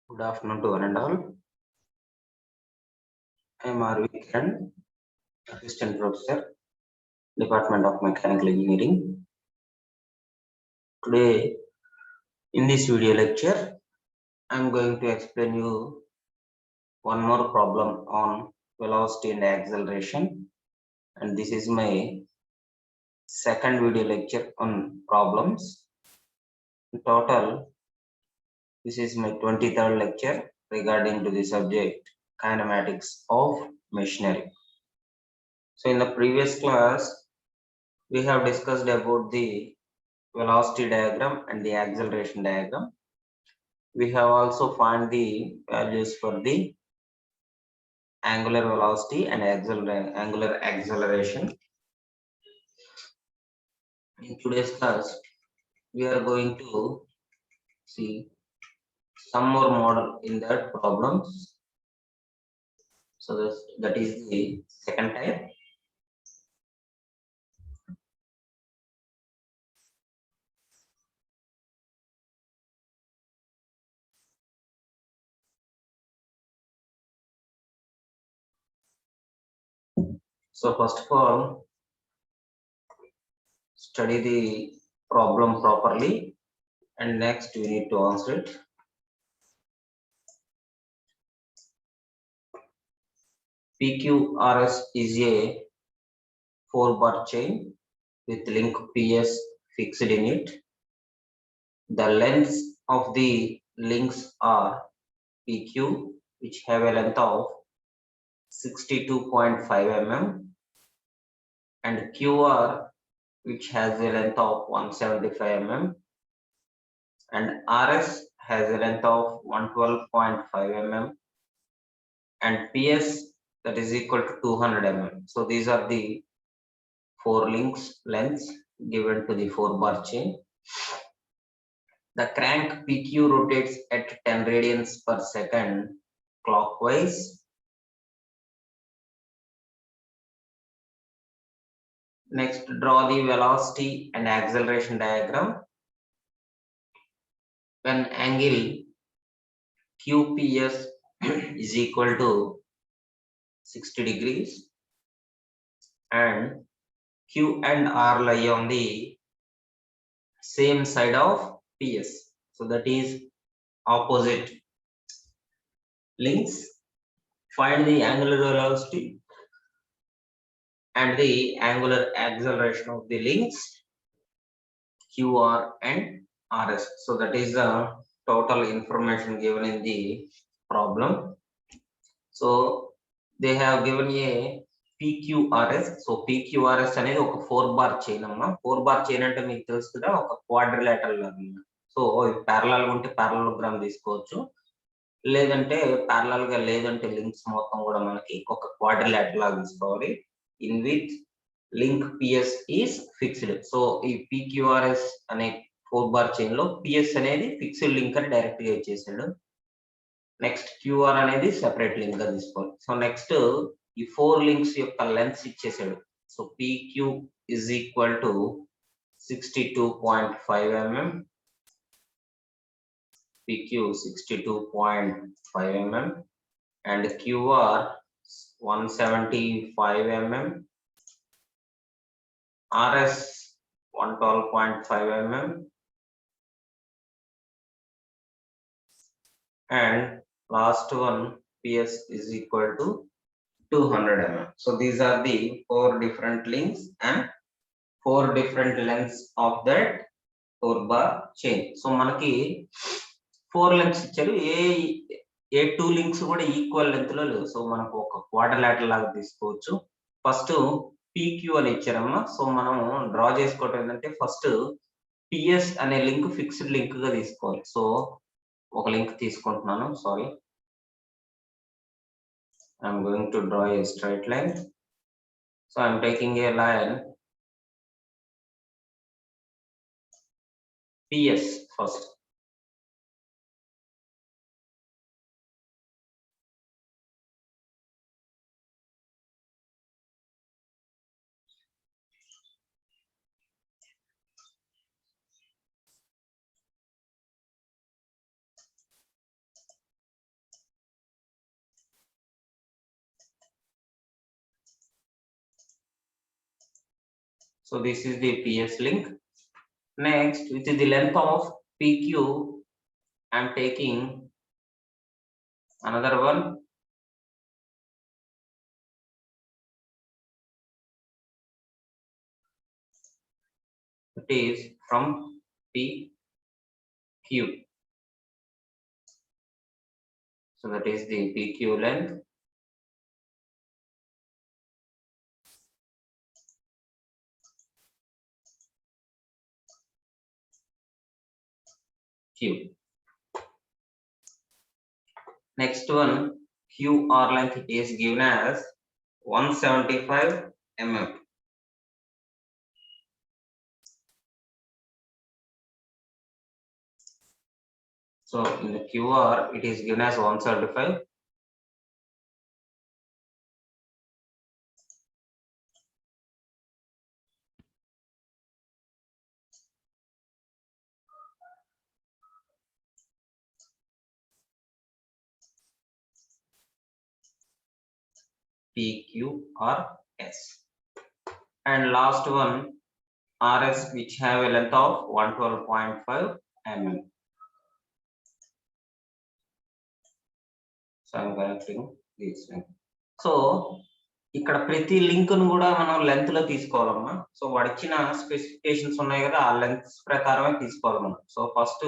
Good afternoon to one and all. I am R.V. Kiran, Assistant Professor, Department of Mechanical Engineering. Today, in this video lecture, I am going to explain you one more problem on velocity and acceleration. And this is my second video lecture on problems. In total, this is my 23rd lecture regarding to the subject kinematics of machinery. So in the previous class, we have discussed about the velocity diagram and the acceleration diagram. We have also found the values for the angular velocity and angular acceleration. In today's class, we are going to see some more model in that problems. So that is the second type. So first of all, study the problem properly, and next we need to answer it. PQRS is a 4-bar chain with link PS fixed in it. The lengths of the links are PQ, which have a length of 62.5 mm, and QR, which has a length of 175 mm, and RS has a length of 112.5 mm, and PS, that is equal to 200 mm. So these are the 4 links lengths given to the 4-bar chain. The crank PQ rotates at 10 radians per second clockwise. Next, draw the velocity and acceleration diagram. When angle QPS is equal to 60 degrees and Q and R lie on the same side of PS. So that is opposite links. Find the angular velocity and the angular acceleration of the links QR and RS. So that is the total information given in the problem. So they have given a PQRS. So PQRS అనేది ఒక 4-bar chain అమ్మా. 4-bar chain అంటే మీకు తెలుసు కదా, ఒక quadrilateral లాగా. So parallel ఉంటే ప్యారలలోగ్రామ్ తీసుకోవచ్చు, లేదంటే ప్యారలల్ గా లేదంటే లింక్స్ మొత్తం కూడా మనకి ఒక క్వాడ్రిలేటరల్ లాగా తీసుకోవాలి. In which link PS is fixed. So ఈ PQRS అనే 4-bar చైన్ లో పిఎస్ అనేది ఫిక్స్డ్ లింక్ అని డైరెక్ట్ గా ఇచ్చేసాడు. నెక్స్ట్ క్యూఆర్ అనేది సెపరేట్ లింక్ గా తీసుకోవాలి. సో నెక్స్ట్ ఈ 4 లింక్స్ యొక్క లెంత్స్ ఇచ్చేసాడు. So PQ is equal to 62.5 mm, PQ 62.5 mm and QR 175 mm, RS 112.5 mm and last one PS is equal to 200 mm. So these are the 4 different links and 4 different lengths of that 4-bar chain. So మనకి 4 lengths ఇచ్చారు. ఏ 2 links కూడా equal length లో లేవు. So మనకు ఒక quadrilateral లాగా తీసుకోవచ్చు. First PQ అని ఇచ్చారమ్మా. సో మనం డ్రా చేసుకోవటం ఏంటంటే ఫస్ట్ PS అనే లింక్ ఫిక్స్డ్ లింక్ గా తీసుకోవాలి. సో ఒక లింక్ తీసుకుంటున్నాను. Sorry, I'm going to draw a straight line. So I'm taking a line PS first. So this is the PS link. Next, which is the length of PQ, I am taking another one. It is from PQ. So that is the PQ length. Q. Next one, QR length is given as 175 mm. So in the QR, it is given as 175. PQRS. And last one, RS, which have a length of 112.5 mm. So I'm connecting this one. So ఇక్కడ ప్రతి link ను కూడా మనం length లో తీసుకోవాలమ్మా. So వాడు ఇచ్చిన specifications ఉన్నాయి కదా, ఆ లెంత్స్ ప్రకారమే తీసుకోవాలి మనం. సో ఫస్ట్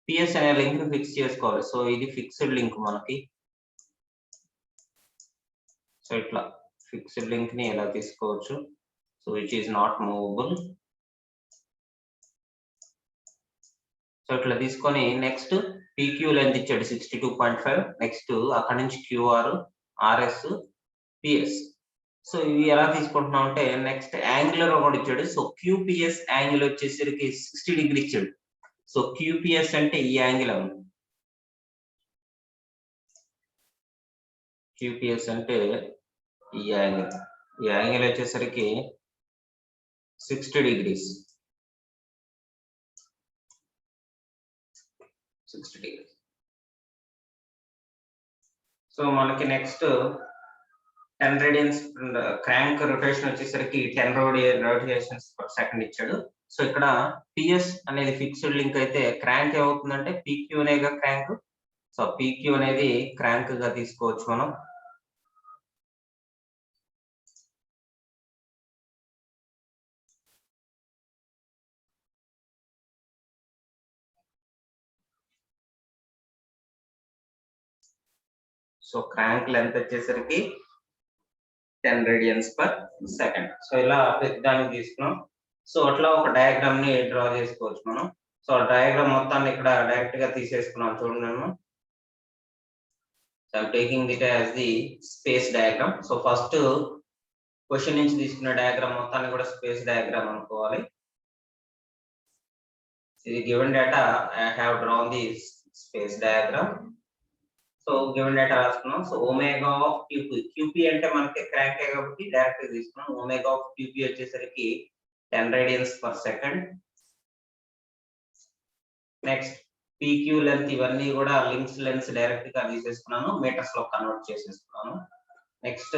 పిఎస్ అనే లింక్ ని ఫిక్స్ చేసుకోవాలి. సో ఇది ఫిక్స్డ్ లింక్ మనకి. సో ఇట్లా ఫిక్స్డ్ లింక్ ని ఎలా తీసుకోవచ్చు. So which is not movable. So ఇట్లా తీసుకొని నెక్స్ట్ PQ లెంత్ ఇచ్చాడు 62.5. నెక్స్ట్ అక్కడ నుంచి QR, RS, PS. సో ఇవి ఎలా తీసుకుంటున్నాం అంటే నెక్స్ట్ యాంగులర్ ఒకటి ఇచ్చాడు. సో QPS యాంగిల్ వచ్చేసరికి 60 డిగ్రీ ఇచ్చాడు. సో QPS అంటే ఈ యాంగిల్ అవును. QPS అంటే ఈ యాంగిల్. ఈ యాంగిల్ వచ్చేసరికి 60 degrees. 60 degrees. సో మనకి నెక్స్ట్ 10 radians క్రాంక్ రొటేషన్ వచ్చేసరికి 10 rotations per second ఇచ్చాడు. సో ఇక్కడ PS అనేది ఫిక్స్డ్ లింక్ అయితే క్రాంక్ ఏమవుతుందంటే PQ అనేగా క్రాంక్. సో PQ అనేది క్రాంక్ గా తీసుకోవచ్చు మనం. సో క్రాంక్ లెంత్ వచ్చేసరికి 10 radians per second. సో ఇలా దాన్ని తీసుకున్నాం. సో అట్లా ఒక డయాగ్రామ్ ని డ్రా చేసుకోవచ్చు మనం. సో డయాగ్రామ్ మొత్తాన్ని ఇక్కడ డైరెక్ట్ గా తీసేసుకున్నాం చూడండి. So I'm taking it as the space diagram. So first question నుంచి తీసుకున్న డయాగ్రామ్ మొత్తాన్ని కూడా స్పేస్ డయాగ్రామ్ అనుకోవాలి. ఇది given data I have drawn the space diagram. So given data రాసుకున్నాం. సో ఒమేగా ఆఫ్ QP అంటే మనకి క్రాంక్ కాబట్టి డైరెక్ట్ గా తీసుకున్నాం. ఒమేగా ఆఫ్ QP వచ్చేసరికి 10 radians per second. Next PQ length ఇవన్నీ కూడా లింక్స్ లెన్స్ డైరెక్ట్ గా తీసేసుకున్నాను, మీటర్స్ లో కన్వర్ట్ చేసేసుకున్నాను. నెక్స్ట్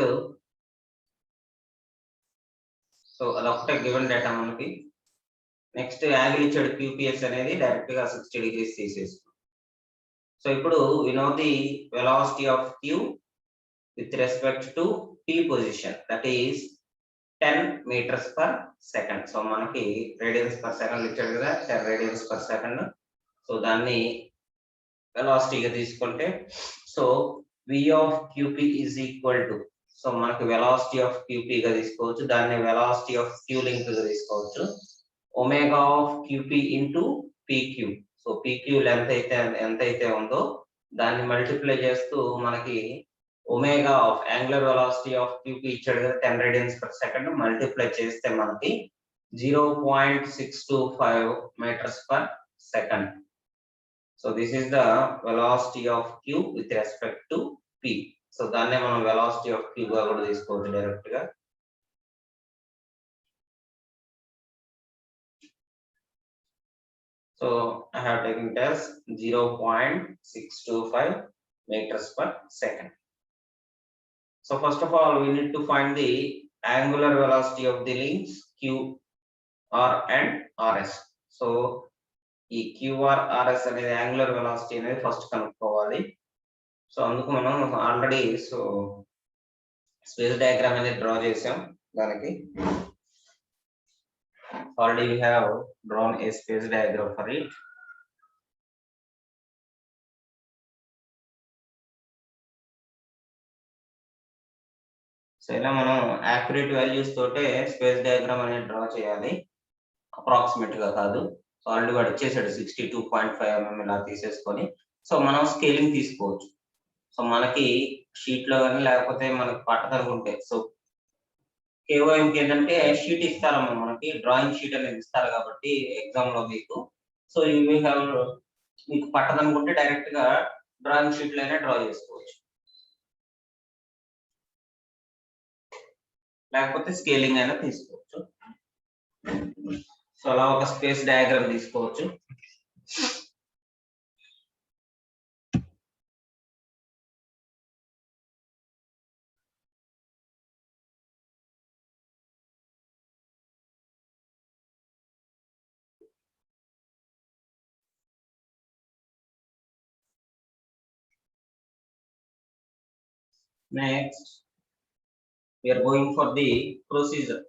సో అదొకటే గివెన్ డేటా మనకి. నెక్స్ట్ యాంగిల్ ఇచ్చాడు QPS అనేది డైరెక్ట్ గా 60 degrees తీసేసుకున్నాం. సో ఇప్పుడు we know the velocity of Q with respect to T position, that is 10 meters per second. So మనకి radians per second ఇచ్చాడు కదా, 10 radians per second. సో దాన్ని వెలాసిటీ గా తీసుకుంటే so V of QP is equal to, so మనకి velocity of QP గా తీసుకోవచ్చు, దాన్ని వెలాసిటీ ఆఫ్ Q లింక్ గా తీసుకోవచ్చు. Omega of QP into PQ. So PQ length అయితే ఎంతైతే ఉందో దాన్ని మల్టిప్లై చేస్తూ మనకి omega of angular velocity of QP ఇచ్చాడు కదా 10 radians per second, మల్టిప్లై చేస్తే మనకి 0.625 meters per second. So this is the velocity of Q with respect to P. So దాన్నే మనం velocity of Q గా కూడా తీసుకోవచ్చు డైరెక్ట్ గా. So I have taken it as 0.625 meters per second. So first of all, we need to find the angular velocity of the links Q R and RS. So ఈ QR RS అనేది angular velocity అనేది first కనుక్కోవాలి. So అందుకు మనం already space diagram అనేది draw చేసాం. దానికి already we have drawn a space diagram for it. So ఇలా మనం యాక్యురేట్ వాల్యూస్ తోటే స్పేస్ డయాగ్రామ్ అనేది డ్రా చేయాలి, అప్రాక్సిమేట్ గా కాదు. సో ఆల్రెడీ వాడు ఇచ్చేసాడు 62.5 mm ఇలా తీసేసుకొని. సో మనం స్కేలింగ్ తీసుకోవచ్చు. సో మనకి షీట్ లో కానీ లేకపోతే మనకి పట్టదనుకుంటే, సో కేవోఎంకి ఏంటంటే షీట్ ఇస్తారమ్మా, మనకి డ్రాయింగ్ షీట్ అనేది ఇస్తారు కాబట్టి ఎగ్జామ్ లో మీకు. సో యూ హ్యావ్, మీకు పట్టదనుకుంటే డైరెక్ట్ గా డ్రాయింగ్ షీట్ లోనే డ్రా చేసుకోవచ్చు, లేకపోతే స్కేలింగ్ అయినా తీసుకోవచ్చు. సో అలా ఒక స్పేస్ డయాగ్రామ్ తీసుకోవచ్చు. Next, we are going for the procedure.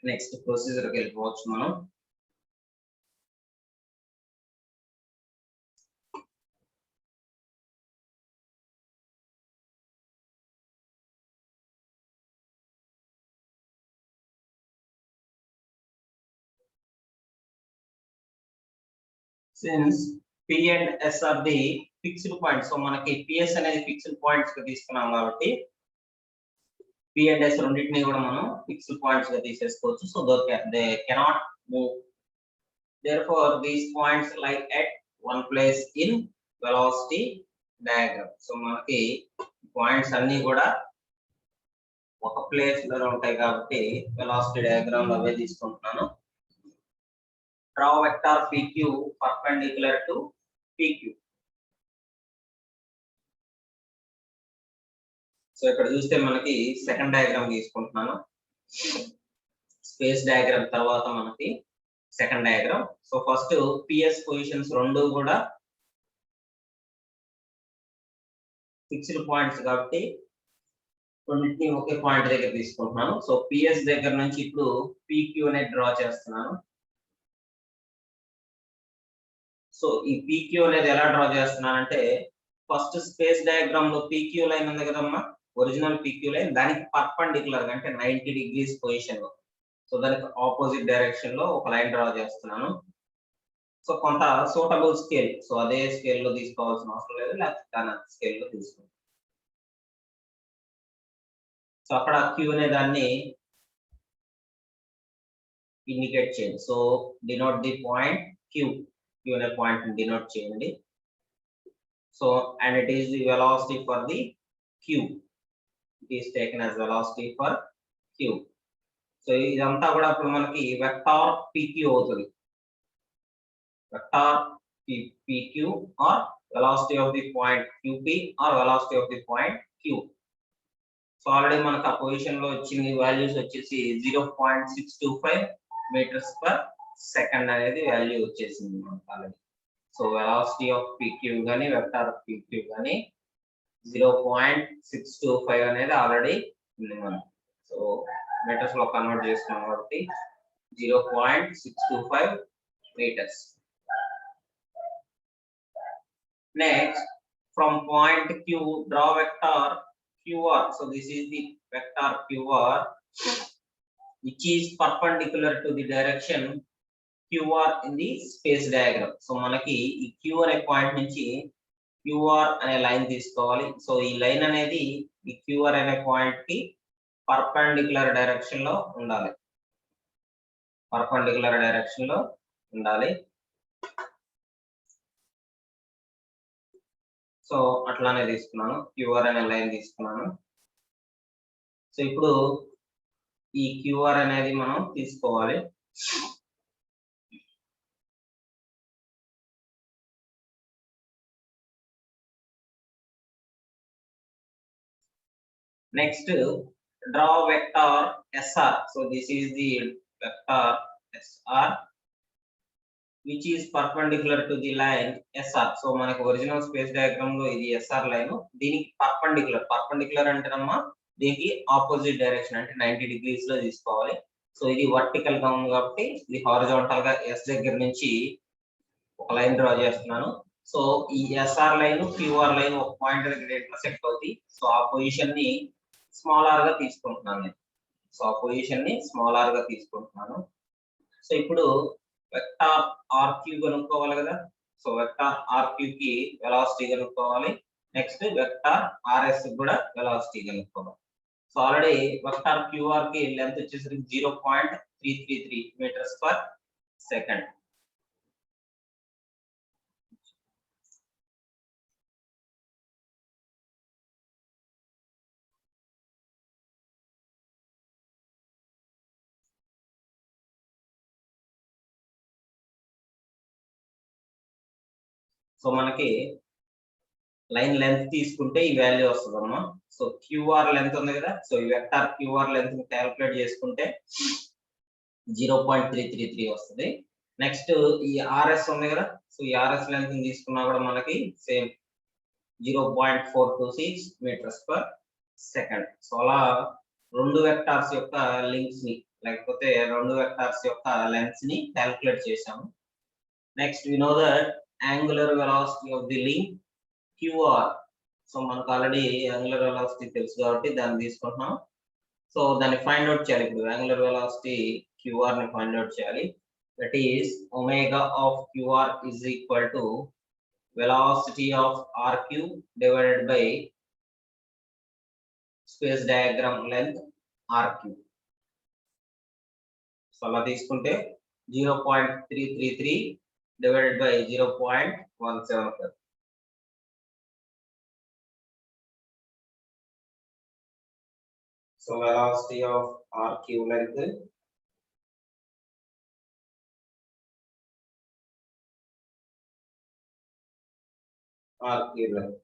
Next procedure కి వెళ్ళిపోవచ్చు మనం. Since P and S are the fixed points, so మనకి PS అనేది ఫిక్స్డ్ పాయింట్స్ గా తీసుకున్నాం కాబట్టి P and S రెండింటిని కూడా మనం ఫిక్స్డ్ పాయింట్స్ గా తీసేసుకోవచ్చు. So they cannot move. Therefore these points lie at one place in velocity diagram. So మనకి పాయింట్స్ అన్ని కూడా ఒక ప్లేస్ లో ఉంటాయి కాబట్టి వెలాసిటీ డయాగ్రామ్ లో అవే తీసుకుంటున్నాను. Draw vector PQ perpendicular to PQ. So ఇక్కడ చూస్తే మనకి సెకండ్ డయాగ్రామ్ తీసుకుంటున్నాను. స్పేస్ డయాగ్రామ్ తర్వాత మనకి second diagram. So first PS positions రెండు కూడా ఫిక్స్డ్ పాయింట్స్ కాబట్టి రెండింటిని ఒకే పాయింట్ దగ్గర తీసుకుంటున్నాను. సో పిఎస్ దగ్గర నుంచి ఇప్పుడు పిక్యూ అనేది డ్రా చేస్తున్నాను. సో ఈ పిక్యూ అనేది ఎలా డ్రా చేస్తున్నానంటే, ఫస్ట్ స్పేస్ డయాగ్రామ్ లో పిక్యూ లైన్ ఉంది కదమ్మా, ఒరిజినల్ పిక్యూ లైన్, దానికి పర్పెండిక్యులర్ గా అంటే 90 degrees పొజిషన్ లో, సో దానికి ఆపోజిట్ డైరెక్షన్ లో ఒక లైన్ డ్రా చేస్తున్నాను. సో కొంత సూటబుల్ స్కేల్, సో అదే స్కేల్ లో తీసుకోవాల్సిన అవసరం లేదు, లేకపోతే దాని స్కేల్ లో తీసుకుంటాం. సో అక్కడ క్యూ అనే దాన్ని ఇండికేట్ చేయండి. So denote the point Q, Q అనే పాయింట్ డినోట్ చేయండి. So and it is the velocity for the Q, it is taken as velocity for Q. So ఇదంతా కూడా ఇప్పుడు మనకి వెక్టార్ పిక్యూ అవుతుంది. Vector PQ or velocity of the point QP or velocity of the point Q. So already మనకు ఆ position లో వచ్చింది values వచ్చేసి 0.625 meters per second అనేది వాల్యూ వచ్చేసింది మనకు already. So velocity of PQ కానీ వెక్టార్ ఆఫ్ పిక్యూ కానీ 0.625 అనేది ఆల్రెడీ ఉంది మనకి. సో మీటర్స్ లో కన్వర్ట్ చేస్తున్నాం కాబట్టి 0.625 meters. Next, from point Q, draw vector QR. So this is the vector QR which is perpendicular to the direction QR in the space diagram. So మనకి ఈ Q అనే point నుంచి QR అనే line తీసుకోవాలి. So ఈ line అనేది ఈ QR అనే పాయింట్ కి పర్పెండిక్యులర్ డైరెక్షన్ లో ఉండాలి, పర్పెండిక్యులర్ డైరెక్షన్ లో ఉండాలి. సో అట్లానే తీసుకున్నాను, క్యూఆర్ అనే లైన్ తీసుకున్నాను. సో ఇప్పుడు ఈ క్యూఆర్ అనేది మనం తీసుకోవాలి. Next draw vector SR. So this is the vector SR which is perpendicular to the line SR. So మనకి ఒరిజినల్ స్పేస్ డయాగ్రామ్ లో ఇది SR లైన్, దీనికి పర్పెండిక్యులర్ అంటేనమ్మా దీనికి ఆపోజిట్ డైరెక్షన్ అంటే 90 డిగ్రీస్ లో తీసుకోవాలి. సో ఇది వర్టికల్ గా ఉంది కాబట్టి ఇది హారిజాంటల్ గా S దగ్గర నుంచి ఒక లైన్ డ్రా చేస్తున్నాను. సో ఈ SR లైన్ QR లైన్ ఒక పాయింట్ దగ్గర ఇంటర్సెక్ట్ అవుతాయి. సో ఆ పొజిషన్ ని స్మాల్ r గా తీసుకుంటున్నాను నేను. సో ఆ పొజిషన్ ని స్మాల్ r గా తీసుకుంటున్నాను. సో ఇప్పుడు వెక్టార్ RQ కనుక్కోవాలి కదా. సో వెక్టార్ RQ కి వెలాసిటీ కనుక్కోవాలి. నెక్స్ట్ వెక్టార్ RS కూడా వెలాసిటీ కనుక్కోవాలి. సో ఆల్రెడీ వెక్టార్ QR కి లెంత్ వచ్చేసరికి 0.333 మీటర్స్ పర్ సెకండ్. సో మనకి లైన్ లెంత్ తీసుకుంటే ఈ వాల్యూ వస్తుందమ్మా. సో QR లెంత్ ఉంది కదా. సో ఈ వెక్టార్ QR లెంత్ ని క్యాలిక్యులేట్ చేసుకుంటే 0.333 వస్తుంది. నెక్స్ట్ ఈ RS ఉంది కదా. సో ఈ RS లెంత్ ని తీసుకున్నా కూడా మనకి same 0.426 metres per second. So అలా రెండు వెక్టార్స్ యొక్క లింక్స్ ని లేకపోతే రెండు వెక్టార్స్ యొక్క లెంత్స్ ని క్యాలిక్యులేట్ చేశాము. Next we know that angular velocity of the link QR. So మనకు ఆల్రెడీ angular velocity తెలుసు కాబట్టి దాన్ని తీసుకుంటున్నాం. సో దాన్ని ఫైండ్ అవుట్ చేయాలి. ఇప్పుడు angular velocity QR ని ఫైండ్ అవుట్ చేయాలి. That is omega of QR is equal to velocity of RQ divided by space diagram length RQ. So అలా తీసుకుంటే 0.333 divided by 0.175. So velocity of RQ length RQ length.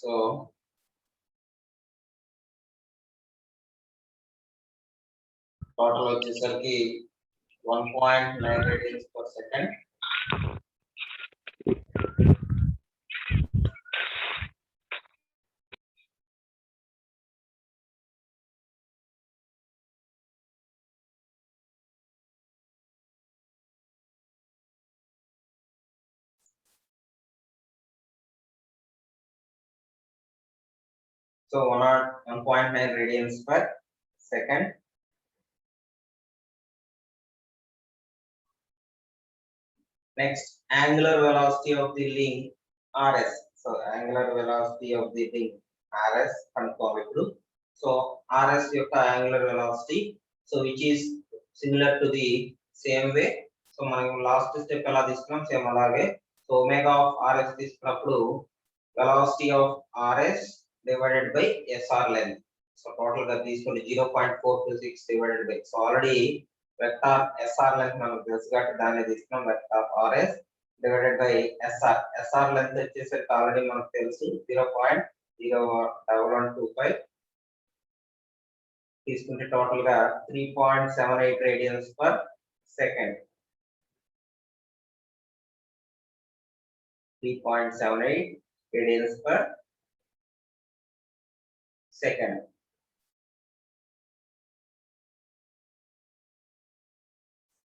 So total వచ్చేసరికి 1.9 radians per second. So 1.9 radians per second. Next, angular velocity of the link RS. So angular velocity of the link RS కనుక్కోవాలి ఇప్పుడు. So RS యొక్క angular velocity, so which is similar to the same way. So మనం last step ఎలా తీసుకున్నాం same అలాగే. So omega of RS తీసుకున్నప్పుడు velocity of RS divided by SR length. So total గా తీసుకుంటే 0.426 divided by. So already vector SR length మనకు తెలుసు కాబట్టి దాన్ని తీసుకున్నాం. vector RS divided by SR length వచ్చేసరికి ఆల్రెడీ మనకు తెలుసు 0.0125 తీసుకుంటే టోటల్ గా 3.78 radians per second. 3.78 radians per second.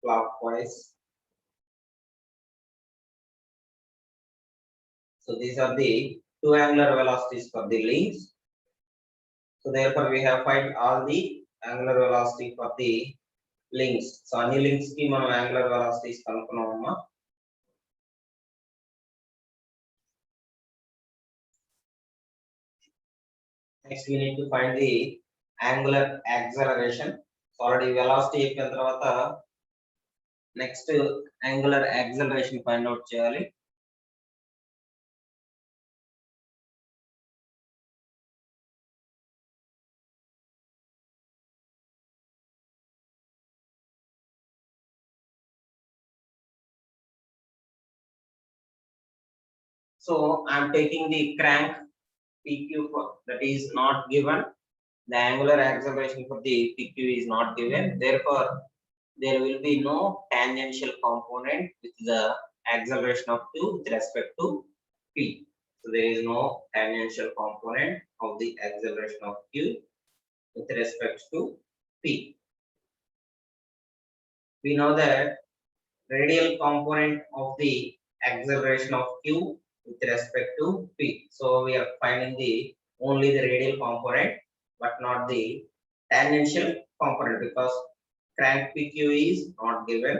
Clockwise. So these are the two angular velocities for the links. So therefore we have find all the angular velocity for the links. So any links ki manam angular velocities kanukunnamma. Next we need to find the angular acceleration. So already velocity అయిపోయిన తర్వాత next angular acceleration find out చేయాలి. So I am taking the crank PQ for that is not given. The angular acceleration for the PQ is not given. Therefore there will be no tangential component with the acceleration of q with respect to p. So there is no tangential component of the acceleration of q with respect to p. We know that radial component of the acceleration of q with respect to p. So we are finding the only the radial component but not the tangential component because crank pq is not given.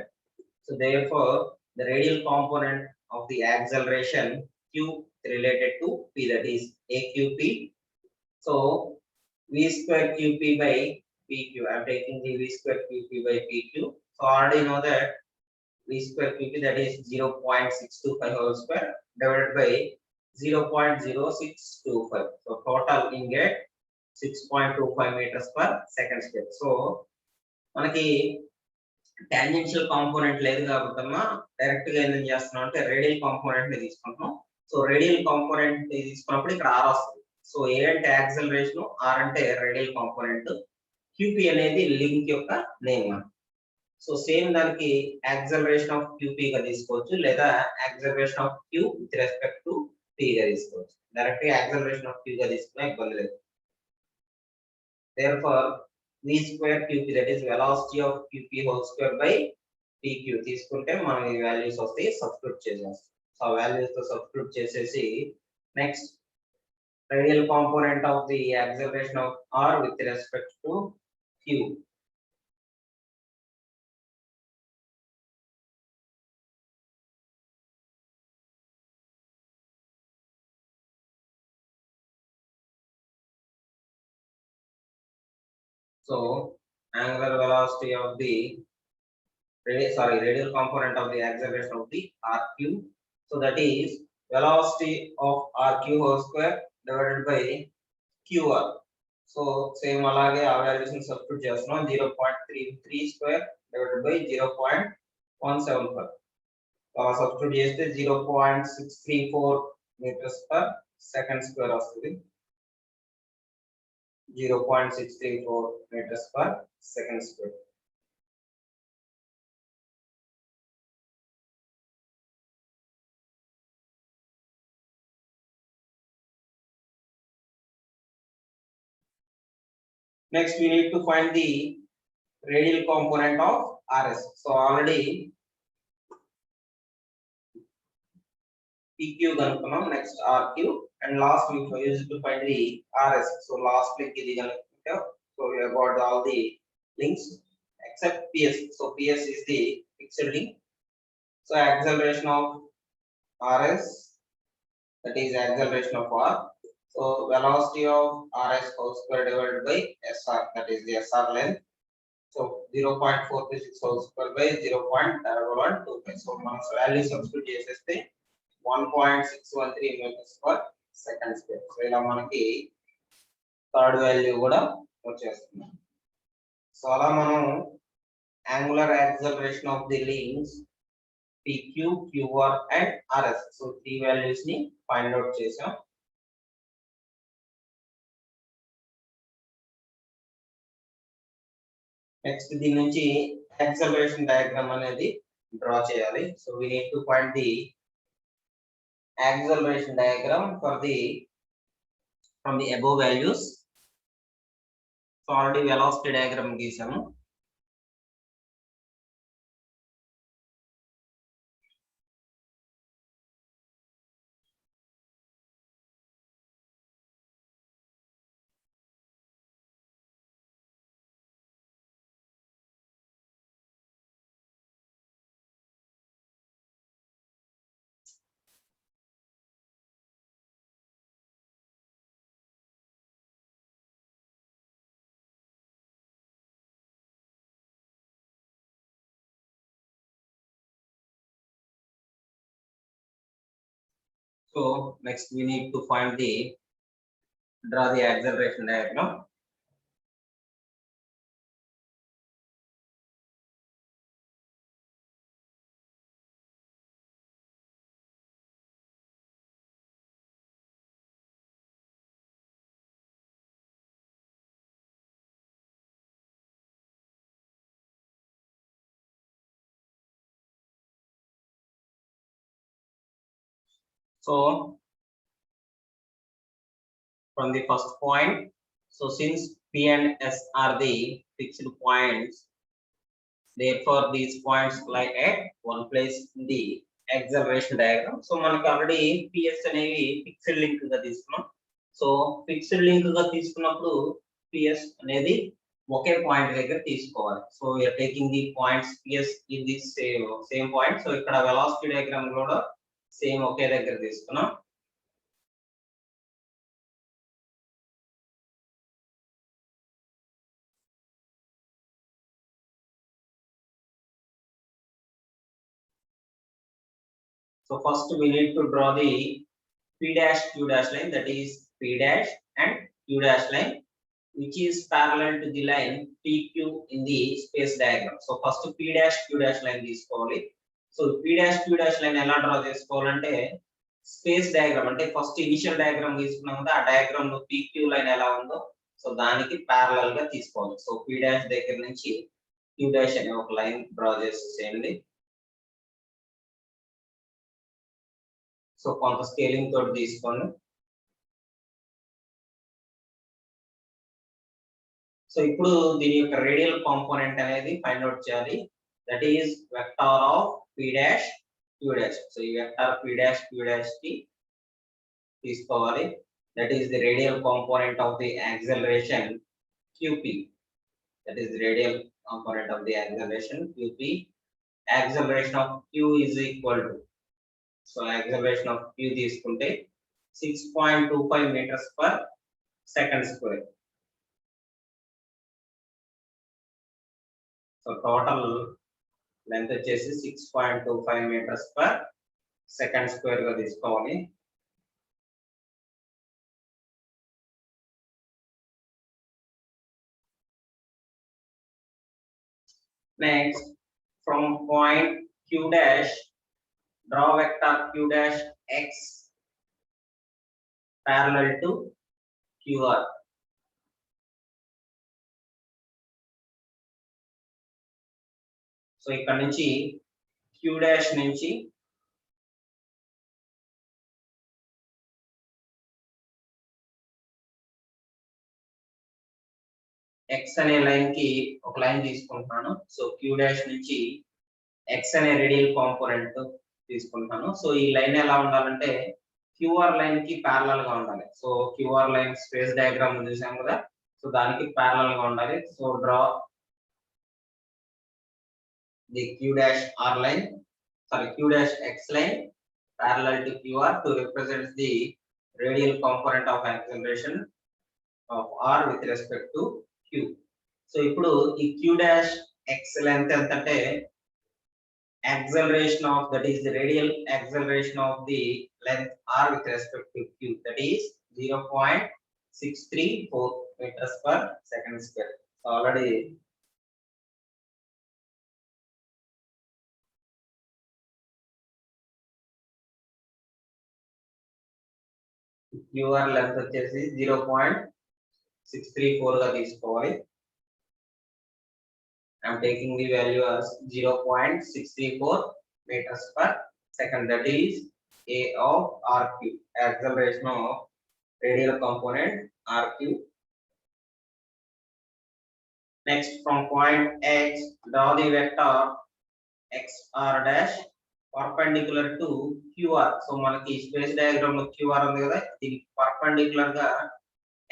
So therefore the radial component of the acceleration q related to p, that is aqp. So v square qp by pq. I am taking the v square qp by pq. So already know that v square qp, that is 0.625 whole square divided by 0.0625. So total in get 6.25 meters per second square. So మనకి tangential component లేదు కాబట్టి direct గా ఏం చేస్తున్నాం అంటే radial component ని తీసుకుంటున్నాం. So radial component ని తీసుకున్నప్పుడు ఇక్కడ ఆర్ వస్తుంది. సో ఏ అంటే యాక్సలరేషన్, ఆర్ అంటే రేడియల్ కాంపోనెంట్, క్యూపీ అనేది లింక్ యొక్క నేమ్. సో సేమ్ దానికి యాక్సలరేషన్ ఆఫ్ క్యూపీ గా తీసుకోవచ్చు లేదా acceleration of Q with respect to P గా తీసుకోవచ్చు. డైరెక్ట్ గా యాక్సలరేషన్ ఆఫ్ క్యూ గా తీసుకున్నా ఇబ్బంది లేదు. Therefore v square qp, that is velocity of qp whole square by pq తీసుకుంటే మనం ఈ వాల్యూస్ వస్తాయి, సబ్స్టిట్యూట్ చేసేస్తాం. సో ఆ వాల్యూస్ తో సబ్స్టిట్యూట్ చేసేసి next radial component of the acceleration of r with respect to q. So angular velocity of the radial component of the acceleration of the rq. So that is velocity of rq whole square divided by qr. So same అలాగే ఆ values ని substitute చేస్తున్నాం. 0.33 square divided by 0.175. అలా substitute చేస్తే 0.634 metres per second square వస్తుంది. 0.634 meters per second square. Next we need to find the radial component of rs. So already pq కనుక్కున్నాం, next rq, and last we used to find the rs. So last link ఇది కనుక్కుంటాం. So we have got all the links except ps. So ps is the fixed link. So acceleration of rs, that is acceleration of r. So velocity of rs whole square divided by sr, that is the sr length. So 0.436 whole square by 0.125. So మనం value substitute చేసేస్తే 1.613 meters per second square. So ఇలా మనకి third value కూడా వచ్చేస్తుంది. So అలా మనం angular acceleration of the links pq, qr and rs, so three values ని find out చేసాం. నెక్స్ట్ దీని నుంచి యాక్సలరేషన్ డయాగ్రామ్ అనేది డ్రా చేయాలి. So we need to find the acceleration diagram for the from the above values. So already velocity diagram గీసాము. So next we need to find the draw the acceleration diagram. So from the first point, so since P and S are the fixed points, therefore these points lie at one place in the acceleration diagram. So మనకి already PS అనేవి fixed link గా తీసుకున్నాం. So fixed link గా తీసుకున్నప్పుడు PS అనేది ఒకే point దగ్గర తీసుకోవాలి. So we're taking the points PS in the same point. So ఇక్కడ వెలాసిటీ డయాగ్రామ్ కూడా సేమ్ ఒకే దగ్గర తీసుకున్నాం. So first we need to draw the P dash Q dash line, that is P dash and Q dash line, which is parallel to the line PQ in the space diagram. So first P dash Q dash line తీసుకోవాలి. So P dash Q dash line ఎలా draw చేసుకోవాలంటే space diagram అంటే first initial diagram తీసుకున్నాం కదా, ఆ diagram లో PQ line ఎలా ఉందో సో దానికి ప్యారలల్ గా తీసుకోవాలి. సో P dash దగ్గర నుంచి Q dash అనే ఒక లైన్ డ్రా చేసేయండి. సో కొంత స్కేలింగ్ తోటి తీసుకోండి. సో ఇప్పుడు దీని యొక్క రేడియల్ కాంపోనెంట్ అనేది ఫైండ్ అవుట్ చేయాలి. That is vector of P dash Q dash. So ఈ vector P dash Q dash కి తీసుకోవాలి. That is the radial component of the acceleration QP. That is the radial component of the acceleration QP. Acceleration of Q is equal to, so acceleration of Q తీసుకుంటే 6.25 metres per second square. So total length వచ్చేసి 6.25 metres per second square గా తీసుకోవాలి. Next from point Q dash draw vector Q dash x parallel to QR. So ఇక్కడ నుంచి Q dash నుంచి x అనే line కి ఒక లైన్ తీసుకుంటున్నాను. సో Q dash నుంచి x అనే రేడియల్ కాంపోనెంట్ తీసుకుంటాను. సో ఈ లైన్ ఎలా ఉండాలంటే QR లైన్ కి ప్యారలల్ గా ఉండాలి. So QR line space diagram చూసాం కదా, సో దానికి ప్యారలల్ గా ఉండాలి. So draw the Q dash R line, sorry Q dash X line parallel to QR to represent the radial component of acceleration of R with respect to Q. So ఇప్పుడు ఈ Q dash X length ఎంత అంటే acceleration of, that is the radial acceleration of the length R with respect to Q, that is 0.634 meters per second square. So already QR length వచ్చేసి 0.634 గా తీసుకోవాలి. I'm taking the value as 0.634 meters per second, that is A of RQ, acceleration of radial component RQ. Next from point X, draw the vector XR dash perpendicular to QR. So మనకి space diagram లో QR ఉంది కదా, దీనికి perpendicular గా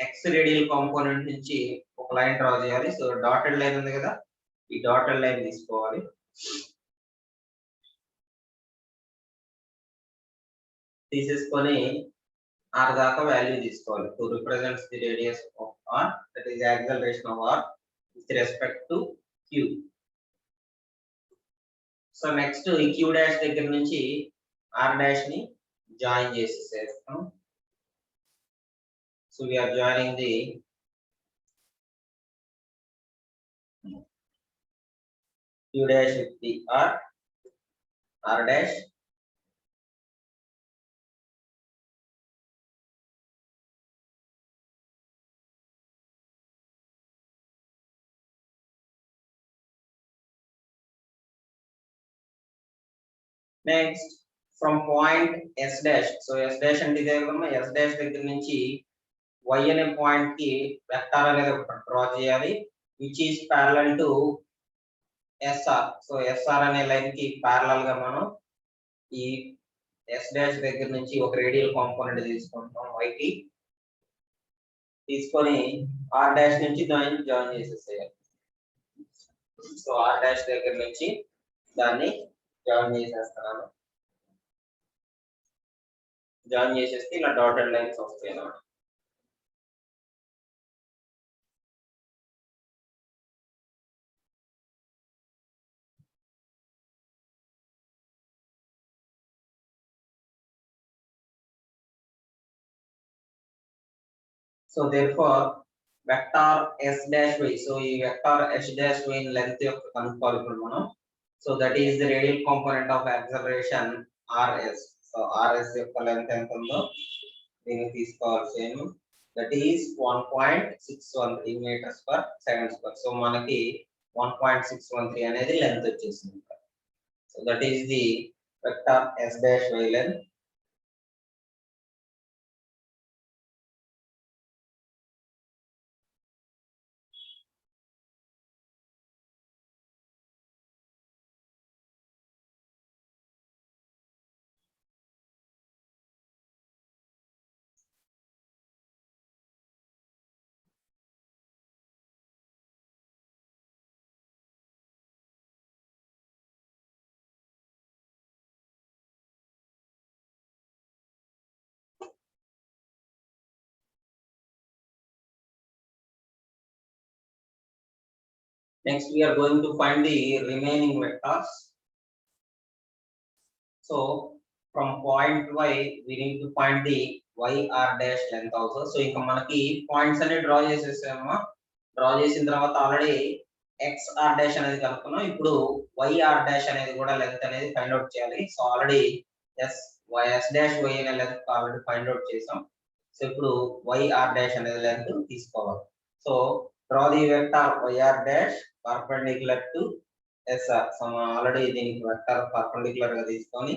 X radial component నుంచి ఒక line draw చేయాలి. So dotted line ఉంది కదా, ఈ డాటెడ్ లైన్ తీసుకోవాలి. తీసేసుకొని R దాకా వాల్యూ తీసుకోవాలి. To represents the radius of R, that is acceleration of R with respect to Q. So next ఈ Q డాష్ దగ్గర నుంచి R డాష్ ని జాయిన్ చేసేస్తాం. So we are joining the Q dash with the R dash. Next from point yes dash. So yes dash అంటే ఇదే కదమ్మా, yes dash దగ్గర నుంచి y అనే పాయింట్ కి వెక్టార్ అనేది ఒకటి డ్రా చేయాలి, which is parallel to SR. So SR అనే లైన్ కి ప్యారలల్ గా మనం ఈ ఎస్ డాష్ దగ్గర నుంచి ఒక రేడియల్ కాంపోనెంట్ తీసుకుంటాం y కి, తీసుకొని ఆర్ డాష్ నుంచి దాన్ని జాయిన్ చేసేసేయాలి. సో ఆర్ డాష్ దగ్గర నుంచి దాన్ని జాయిన్ చేసేస్తున్నాను. జాయిన్ చేసేస్తే ఇలా డాటెడ్ లైన్స్ వస్తాయి అన్నమాట. So therefore vector s dash y, so ఈ vector s dash y length యొక్క కనుక్కోవాలి ఇప్పుడు మనం. So that is the radial component of acceleration rs. So rs యొక్క లెంగ్త్ ఎంత ఉందో దీన్ని తీసుకోవాలి same, that is 1.613 metres per second square. So మనకి 1.613 అనేది లెంగ్త్ వచ్చేసింది. So that is the vector s dash y లెంగ్త్. Next we are going to find the remaining vectors. So from point y we need to find the yr dash length also. So ఇంకా మనకి points అన్ని draw చేసేసామా, draw చేసిన తర్వాత already xr dash అనేది కనుక్కున్నాం. ఇప్పుడు yr dash అనేది కూడా length అనేది ఫైండ్ అవుట్ చేయాలి. So already s dash y అనే లెంగ్త్ ఆల్రెడీ ఫైండ్ అవుట్ చేసాం. సో ఇప్పుడు yr dash అనేది లెంగ్త్ తీసుకోవాలి. So draw the vector yr dash perpendicular to SR. So already దీనికి వెక్టర్ పర్పెండిక్యులర్ గా తీసుకొని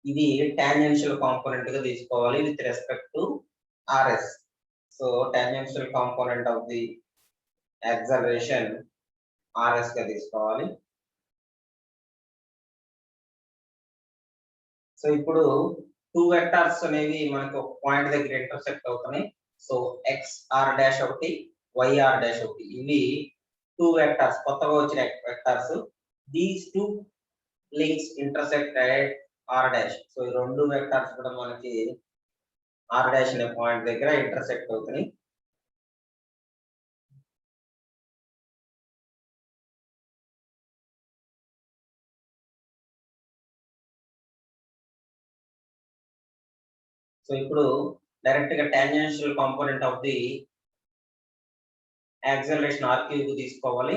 ఇది టాంజెన్షియల్ కాంపోనెంట్ గా తీసుకోవాలి with respect to RS. So tangential component of the acceleration RS గా తీసుకోవాలి. సో ఇప్పుడు టూ వెక్టార్స్ అనేవి మనకు ఒక పాయింట్ దగ్గర ఇంటర్సెక్ట్ అవుతున్నాయి. సో XR dash ఒకటి, YR dash ఒకటి, ఇవి టూ వెక్టార్స్, కొత్తగా వచ్చిన vectors. These two links intersect at r dash. So ఈ రెండు వెక్టార్స్ కూడా మనకి r dash అనే పాయింట్ దగ్గర ఇంటర్సెక్ట్ అవుతున్నాయి. సో ఇప్పుడు డైరెక్ట్ గా tangential component of the acceleration r cube తీసుకోవాలి.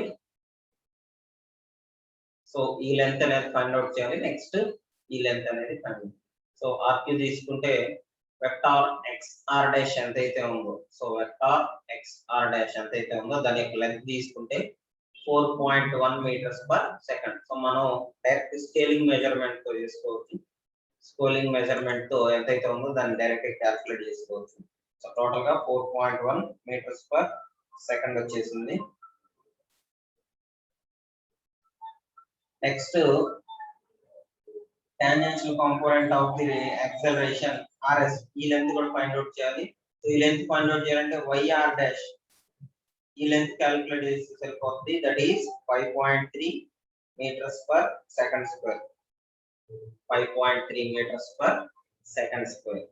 సో ఈ లెంత్ అనేది ఫైండ్ అవుట్ చేయాలి. నెక్స్ట్ ఈ లెంత్ అనేది find out. So r cube తీసుకుంటే వెక్టార్ xr dash ఎంత అయితే ఉందో, సో వెక్టార్ xr dash ఎంత అయితే ఉందో దాని యొక్క లెంత్ తీసుకుంటే 4.1 మీటర్స్ పర్ సెకండ్. సో మనం డైరెక్ట్ స్కేలింగ్ మెజర్మెంట్ తో చేసుకోవచ్చు. స్కేలింగ్ మెజర్మెంట్ తో ఎంత అయితే ఉందో దాన్ని డైరెక్ట్ క్యాల్కులేట్ చేసుకోవచ్చు. సో టోటల్ గా 4.1 మీటర్స్ పర్ సెకండ్ వచ్చేసింది. Next tangential component of the acceleration RS, ఈ లెంత్ కూడా ఫైండ్ అవుట్ చేయాలి. సో ఈ లెంత్ ఫైండ్ అవుట్ చేయాలంటే YR dash ఈ లెంత్ క్యాలిక్యులేట్ చేస్తే సరిపోతుంది. That is 5.3 metres per second square. 5.3 metres per second square.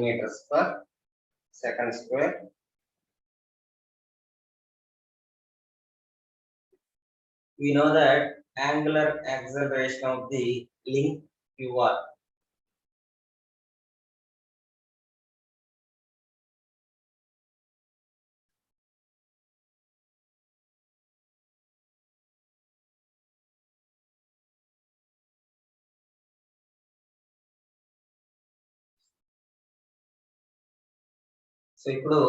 meters per second square. We know that angular acceleration of the link QR so ఇప్పుడు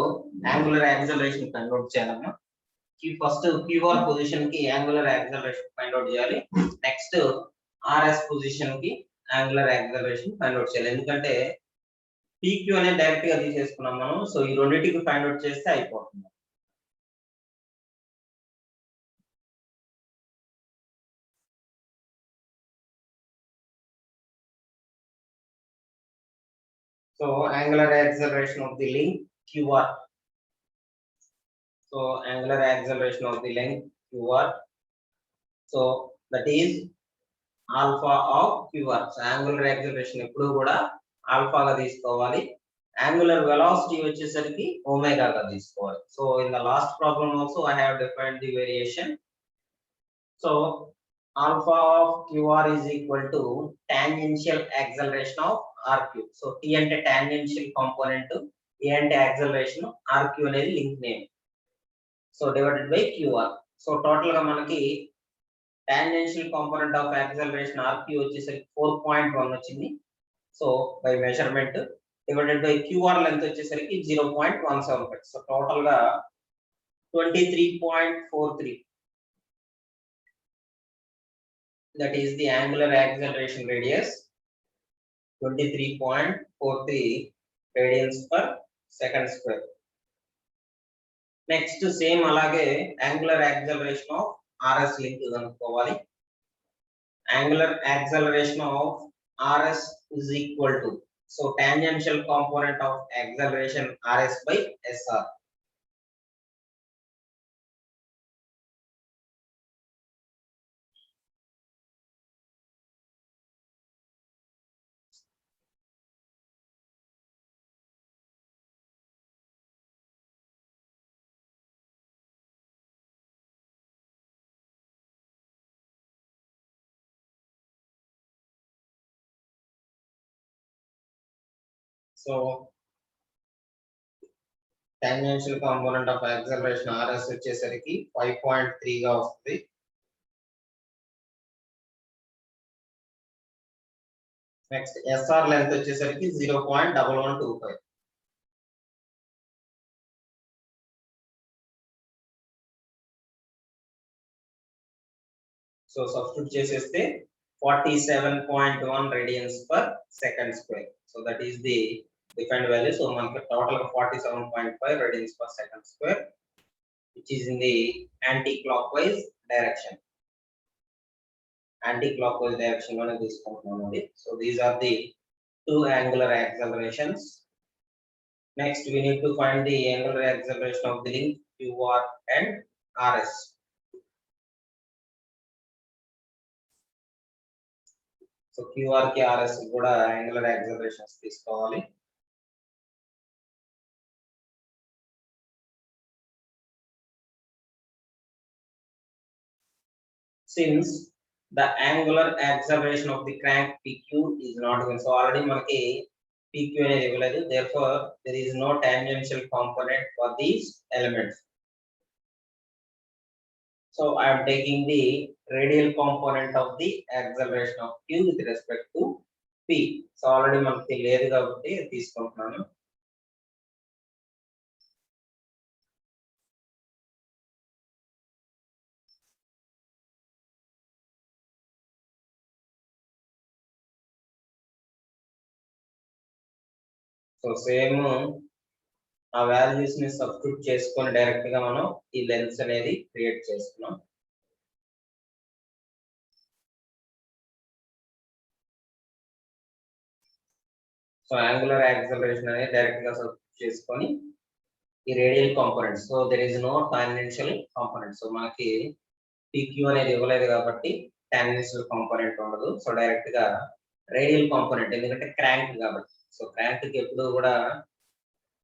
angular acceleration find out చేయాలమ్మా. First QR position కి angular acceleration find out చేయాలి. Next RS position కి angular acceleration find out చేయాలి. ఎందుకంటే PQ అనేది direct గా తీసేసుకున్నాం మనం. సో ఈ రెండింటికి ఫైండ్ అవుట్ చేస్తే అయిపోతుంది. So angular acceleration of the length QR. So angular acceleration of the length QR. So that is alpha of QR. So angular acceleration ఎప్పుడు కూడా ఆల్ఫా గా తీసుకోవాలి. Angular velocity వచ్చేసరికి ఒమేగా గా తీసుకోవాలి. So in the last problem also I have defined the variation. So alpha of QR is equal to tangential acceleration of RQ. So T అంటే tangential component, A అంటే acceleration, RQ అనేది link name. So divided by QR. So total గా మనకి tangential component of acceleration RQ వచ్చేసరికి 4.1 వచ్చింది. So by measurement divided by QR length వచ్చేసరికి 0.175. So total గా 23.43. That is the angular acceleration radius, 23.43 radians per second square. Next same alage angular acceleration of RS link kanukovali. Angular acceleration of RS is equal to, so tangential component of acceleration RS by SR. So tangential component of acceleration RS వచ్చేసరికి 5.3 గా వస్తుంది. Next SR length వచ్చేసరికి 0.1125. So substitute చేసేస్తే 47.1 radians per second square. So that is the defined value. So మనకి total గా 47.5 radians per second square, which is in the anti-clockwise direction. Anti-clockwise direction లోనే తీసుకుంటున్నామండి. So these are the two angular accelerations. Next we need to find the angular acceleration of the link QR and RS. So QR కి RS కూడా angular accelerations తీసుకోవాలి. Since the angular acceleration of the crank PQ is not given, so already మనకి PQ అనేది ఇవ్వలేదు, therefore there is no tangential component for these elements. So I am taking the radial component of the acceleration of Q with respect to P. So already మనకి లేదు కాబట్టి తీసుకుంటున్నాను. So same ఆ values ని substitute చేసుకొని direct గా మనం ఈ లెన్స్ అనేది క్రియేట్ చేస్తున్నాం. సో యాంగులర్ యాక్సలరేషన్ అనేది డైరెక్ట్ గా సబ్స్టిట్యూట్ చేసుకొని ఈ radial component, so there is no tangential component. So మనకి PQ అనేది ఇవ్వలేదు కాబట్టి టాంజెన్షియల్ కాంపోనెంట్ ఉండదు. సో డైరెక్ట్ గా రేడియల్ కాంపోనెంట్, ఎందుకంటే క్రాంక్ కాబట్టి. సో క్రాంక్ కి ఎప్పుడు కూడా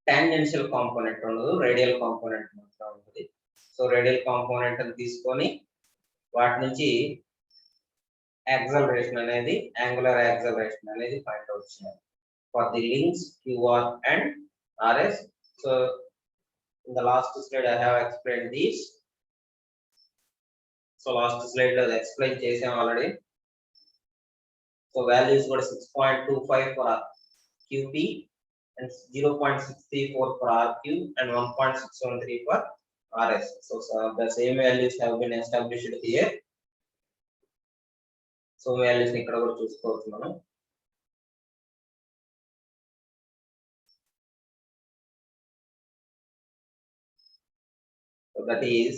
టాంజెన్షియల్ కాంపోనెంట్ ఉండదు, రేడియల్ కాంపోనెంట్ మాత్రం ఉంటుంది. సో రేడియల్ కాంపోనెంట్ తీసుకొని వాటి నుంచి యాక్సలరేషన్ అనేది, యాంగులర్ యాక్సలరేషన్ అనేది ఫైండ్ అవుట్ చేయాలి for the links QR and RS. So in the last slide I have explained these. So last slide lo explain chesam already. So values కూడా 6.25 for QP and 0.634 for RQ and 1.613 for RS. So the same values have been established here. So values ఇక్కడ కూడా చూసుకోవచ్చు మనం. So that is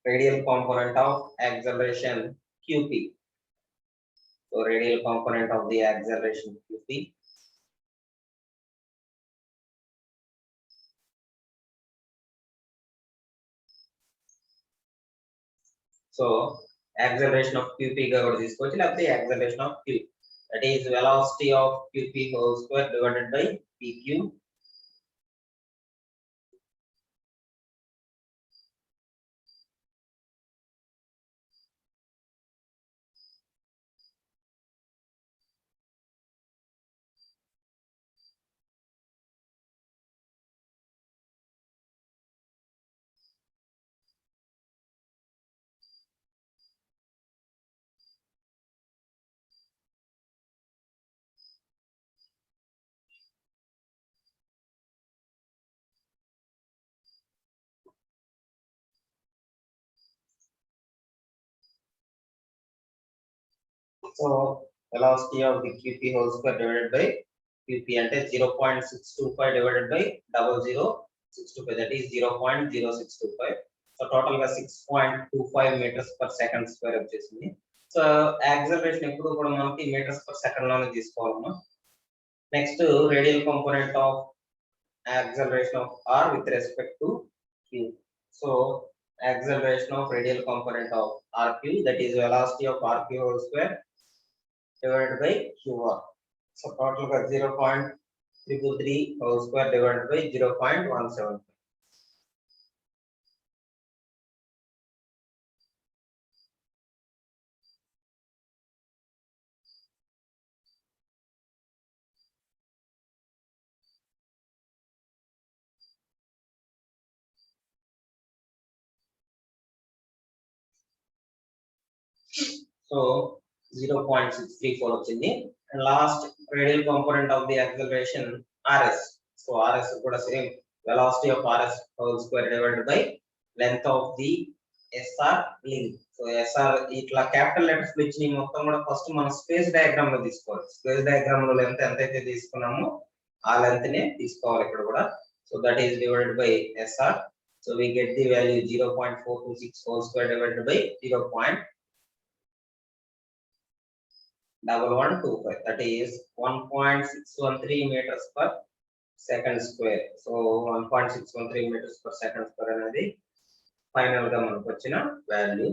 radial component of acceleration QP. So radial component of the acceleration QP. So acceleration of QP గా కూడా తీసుకోవచ్చు, లేకపోతే acceleration of Q. That is velocity of QP whole square divided by PQ. So velocity of the QP whole square divided by QP అంటే 0.625 divided by 0.00625, that is 0.0625. So total గా 6.25 meters per second square వచ్చేసింది. So acceleration ఎప్పుడు కూడా మనకి metres per second లోనే తీసుకోవాలమ్మా. Next radial component of acceleration of R with respect to Q. So acceleration of radial component of RQ, that is velocity of RQ whole square divided by QR. So total got 0.333 whole square divided by 0.175. So 0.634 వచ్చింది. And last radial component of the acceleration RS. So RS కూడా same velocity of RS whole square divided by length of the SR link. So SR ఇట్లా capital letters లో ఇచ్చిన మొత్తం కూడా first మనం space diagram లో తీసుకోవాలి. స్పేస్ డయాగ్రామ్ లో లెంత్ ఎంతైతే తీసుకున్నామో ఆ లెంత్ నే తీసుకోవాలి ఇక్కడ కూడా. So that is divided by SR. So we get the value 0.426 whole square divided by 0.1125, that is 1.613 meters per second square. So 1.613 meters per second square అనేది ఫైనల్ గా మనకు వచ్చిన value.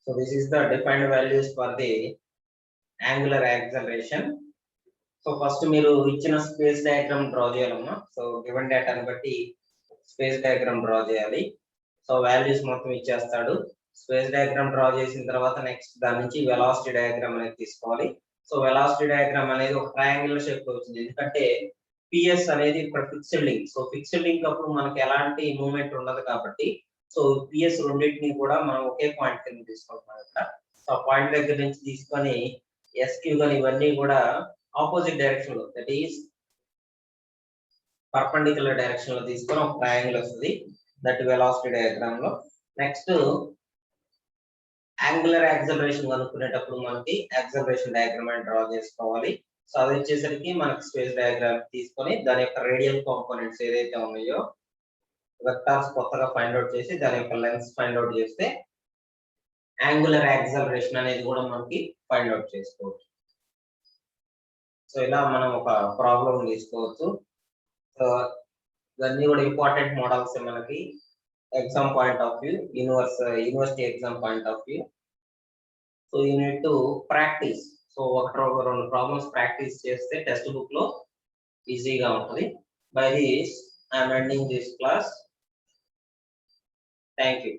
So this is the defined values for the angular acceleration. So first మీరు ఇచ్చిన space diagram draw చేయాలమ్మా. So given డేటాని బట్టి space diagram draw చేయాలి. సో వాల్యూస్ మొత్తం ఇచ్చేస్తాడు. స్పేస్ డయాగ్రామ్ డ్రా చేసిన తర్వాత నెక్స్ట్ దాని నుంచి వెలాసిటీ డయాగ్రామ్ అనేది తీసుకోవాలి. సో వెలాసిటీ డయాగ్రామ్ అనేది ఒక ట్రయాంగులర్ షేప్ లో వచ్చింది, ఎందుకంటే పిఎస్ అనేది ఇక్కడ fixed link. So fixed link అప్పుడు మనకి ఎలాంటి మూవ్మెంట్ ఉండదు కాబట్టి సో పిఎస్ రెండింటిని కూడా మనం ఒకే పాయింట్ కింద తీసుకుంటున్నాం ఇక్కడ. సో పాయింట్ దగ్గర నుంచి తీసుకొని ఎస్క్యూ కానీ ఇవన్నీ కూడా ఆపోజిట్ డైరెక్షన్ లో, దట్ ఈస్ పర్పెండిక్యులర్ డైరెక్షన్ లో తీసుకొని ఒక ట్రయాంగిల్ వస్తుంది, దట్ వెలాసిటీ డయాగ్రామ్ లో. నెక్స్ట్ యాంగులర్ యాక్సలరేషన్ కనుక్కునేటప్పుడు మనకి యాక్సలరేషన్ డయాగ్రామ్ అని డ్రా చేసుకోవాలి. సో అది వచ్చేసరికి మనకి స్పేస్ డయాగ్రామ్ తీసుకొని దాని యొక్క రేడియల్ కాంపోనెంట్స్ ఏదైతే ఉన్నాయో వెక్టార్స్ కొత్తగా ఫైండ్ అవుట్ చేసి దాని యొక్క లెన్స్ ఫైండ్ అవుట్ చేస్తే యాంగులర్ యాక్సలరేషన్ అనేది కూడా మనకి ఫైండ్ అవుట్ చేసుకోవచ్చు. సో ఇలా మనం ఒక ప్రాబ్లం తీసుకోవచ్చు. సో ఇవన్నీ కూడా ఇంపార్టెంట్ మోడల్స్ మనకి exam point of view, university exam point of view. So you need to practice. So ఒక రెండు ప్రాబ్లమ్స్ ప్రాక్టీస్ చేస్తే టెక్స్ట్ బుక్ లో ఈజీగా ఉంటుంది. By this I'm ending this class. Thank you.